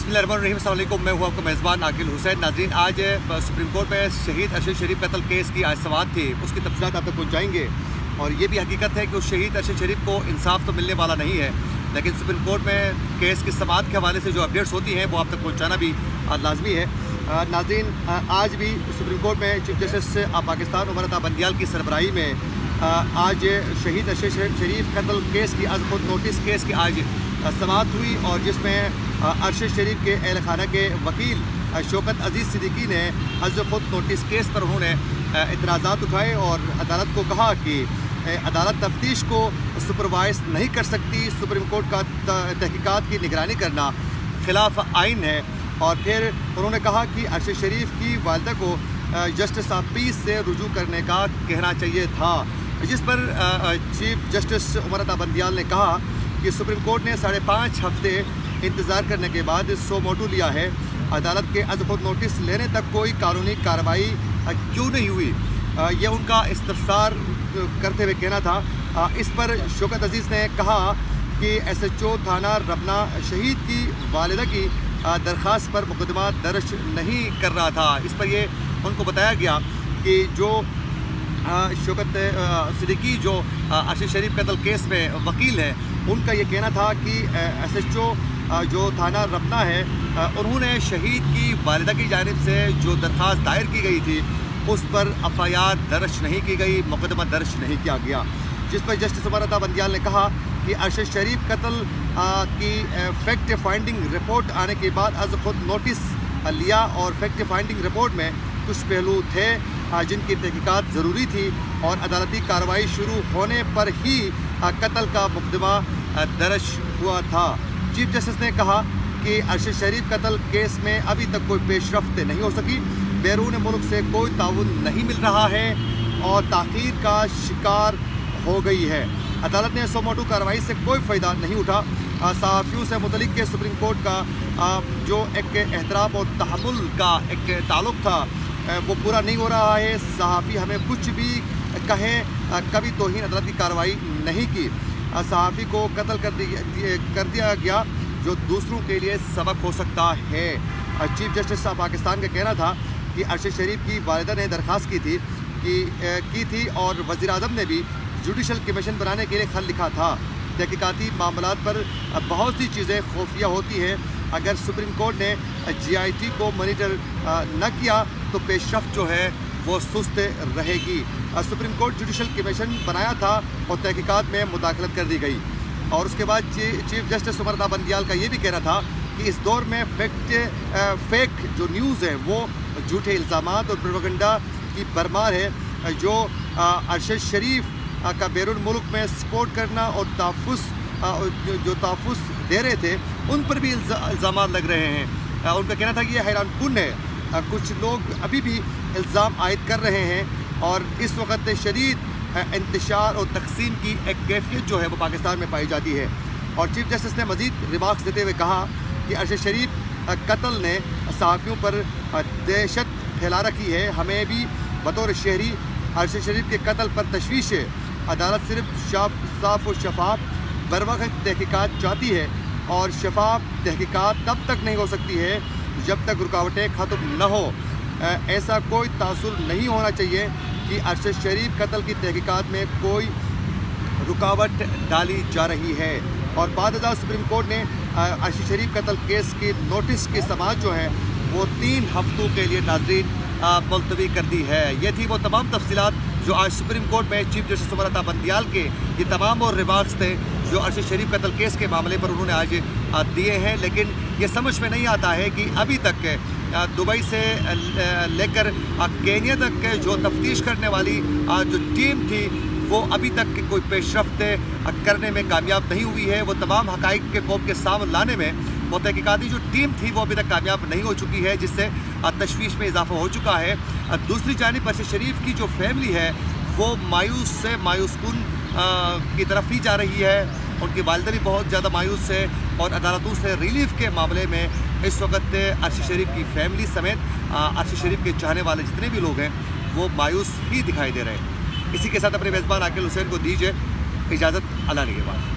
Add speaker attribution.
Speaker 1: बिस्मिल्लाहिर्रहमानिर्रहीम, अस्सलाम वालेकुम। मैं हूँ आपका मेज़बान आकिल हुसैन। नाज़रीन, आज सुप्रीम कोर्ट में शहीद अरशद शरीफ कत्ल केस की आज समाअत थी। उसकी तफसीलात आप तक पहुँचाएँगे और ये भी हकीकत है कि उस शहीद अरशद शरीफ को इंसाफ तो मिलने वाला नहीं है, लेकिन सुप्रीम कोर्ट में केस की समाअत के हवाले से जो अपडेट्स होती हैं वो आप तक पहुँचाना भी लाजमी है। नाज़रीन, आज भी सुप्रीम कोर्ट में चीफ जस्टिस पाकिस्तान उमर अता बंदियाल की सरबराही में आज शहीद अरशद शरीफ कत्ल केस की आज खुद नोटिस केस की आज समाअत हुई और जिसमें अरशद शरीफ के अहल खाना के वकील शौकत अजीज़ सिद्दीकी ने आज खुद नोटिस केस पर उन्होंने इतराज़ात उठाए और अदालत को कहा कि अदालत तफ्तीश को सुपरवाइज नहीं कर सकती, सुप्रीम कोर्ट का तहकीकात की निगरानी करना खिलाफ आइन है। और फिर उन्होंने कहा कि अरशद शरीफ की वालिदा को जस्टिस ऑफ पीस से रुजू करने का कहना चाहिए था, जिस पर चीफ जस्टिस उमर अता बंदियाल ने कहा कि सुप्रीम कोर्ट ने 5.5 हफ्ते इंतज़ार करने के बाद सो मोटू लिया है। अदालत के आज खुद नोटिस लेने तक कोई कानूनी कार्रवाई क्यों नहीं हुई, ये उनका इस्तफसार करते हुए कहना था। इस पर शौकत अजीज़ ने कहा कि SHO थाना रबना शहीद की वालिदा की दरख्वास्त पर मुकदमा दर्ज नहीं कर रहा था। इस पर ये उनको बताया गया कि जो शौकत सिद्दीकी जो अरशद शरीफ कत्ल केस में वकील हैं, उनका ये कहना था कि SHO जो थाना रबना है, उन्होंने शहीद की वालिदा की जानिब से जो दरख्वास्त दायर की गई थी उस पर FIR दर्ज नहीं की गई, मुकदमा दर्ज नहीं किया गया। जिस पर जस्टिस उमर अता बंदियाल ने कहा कि अरशद शरीफ कत्ल की फैक्ट फाइंडिंग रिपोर्ट आने के बाद आज खुद नोटिस लिया और फैक्ट फाइंडिंग रिपोर्ट में कुछ पहलू थे जिनकी तहकीकात ज़रूरी थी और अदालती कार्रवाई शुरू होने पर ही कत्ल का मुकदमा दर्ज हुआ था। चीफ जस्टिस ने कहा कि अरशद शरीफ कत्ल केस में अभी तक कोई पेशरफ्त नहीं हो सकी, बैरून मुल्क से कोई ताउन नहीं मिल रहा है और ताख़ीर का शिकार हो गई है। अदालत ने सो मोटू कार्रवाई से कोई फ़ायदा नहीं उठा। सहाफ़ियों से मुतलिक के सुप्रीम कोर्ट का जो एक एहतराम और तहम्मुल का एक ताल्लुक़ था वो पूरा नहीं हो रहा है। सहाफ़ी हमें कुछ भी कहें, कभी तौहीन अदालत की कार्रवाई नहीं की। सहाफ़ी को कत्ल कर दिया गया जो दूसरों के लिए सबक हो सकता है। चीफ जस्टिस पाकिस्तान का कहना था कि अरशद शरीफ की वालिदा ने दरख्वास्त की थी और वज़ीर-ए-आज़म ने भी जुडिशल कमीशन बनाने के लिए खत लिखा था। तहकीकाती मामलात पर बहुत सी चीज़ें खुफिया होती हैं। अगर सुप्रीम कोर्ट ने GIT को मॉनिटर न किया तो पेशरफ्त जो है वो सुस्त रहेगी। सुप्रीम कोर्ट जुडिशल कमीशन बनाया था और तहकीकात में मुदाखलत कर दी गई। और उसके बाद चीफ जस्टिस उमर अता बंदियाल का ये भी कहना था कि इस दौर में फेक जो न्यूज़ है वो झूठे इल्ज़ामात और प्रोपेगेंडा की भरमार है। जो अरशद शरीफ का बैरून मुल्क में सपोर्ट करना और जो तहफ़्फ़ुज़ दे रहे थे उन पर भी इल्ज़ामात लग रहे हैं। उनका कहना था कि ये हैरानकुन है, कुछ लोग अभी भी इल्ज़ाम आयद कर रहे हैं और इस वक्त शदीद इंतशार और तक़सीम की एक कैफियत जो है वो पाकिस्तान में पाई जाती है। और चीफ जस्टिस ने मज़ीद रिमार्क्स देते हुए कहा कि अरशद शरीफ कत्ल ने सहाफ़ियों पर दहशत फैला रखी है। हमें भी बतौर शहरी अरशद शरीफ के कत्ल पर तशवीश है। अदालत सिर्फ साफ और शफाफ बरवक्त तहकीकात चाहती है और शफाफ तहकीकात तब तक नहीं हो सकती है जब तक रुकावटें ख़त्म न हो। ऐसा कोई तासुर नहीं होना चाहिए कि अरशद शरीफ कत्ल की तहकीकात में कोई रुकावट डाली जा रही है। और बाद सुप्रीम कोर्ट ने अरशद शरीफ कत्ल केस की नोटिस की समाअत जो है वो 3 हफ्तों के लिए नाज़रीन मुलतवी कर दी है। ये थी वो तमाम तफसीलात जो आज सुप्रीम कोर्ट में चीफ जस्टिस उमर अता बंदियाल के ये तमाम और रिमार्क्स थे जो अरशद शरीफ कत्ल केस के मामले पर उन्होंने आज दिए हैं। लेकिन ये समझ में नहीं आता है कि अभी तक दुबई से लेकर केन्या तक जो तफ्तीश करने वाली जो टीम थी वो अभी तक कोई पेशरफ्त करने में कामयाब नहीं हुई है। वो तमाम हक़ाइक़ के कौम के सामने लाने में वो तहकीकाती जो टीम थी वो अभी तक कामयाब नहीं हो चुकी है, जिससे तशवीश में इजाफा हो चुका है। दूसरी जानिब अरशद शरीफ की जो फैमिली है वो मायूस से मायूसकुन की तरफ ही जा रही है। उनकी वालिदा भी बहुत ज़्यादा मायूस है और अदालतों से रिलीफ के मामले में इस वक्त अरशद शरीफ की फैमिली समेत अरशद शरीफ के चाहने वाले जितने भी लोग हैं वो मायूस ही दिखाई दे रहे हैं। इसी के साथ अपने मेज़बान आकिल हुसैन को दीजिए इजाज़त। अल्लाह के बाद।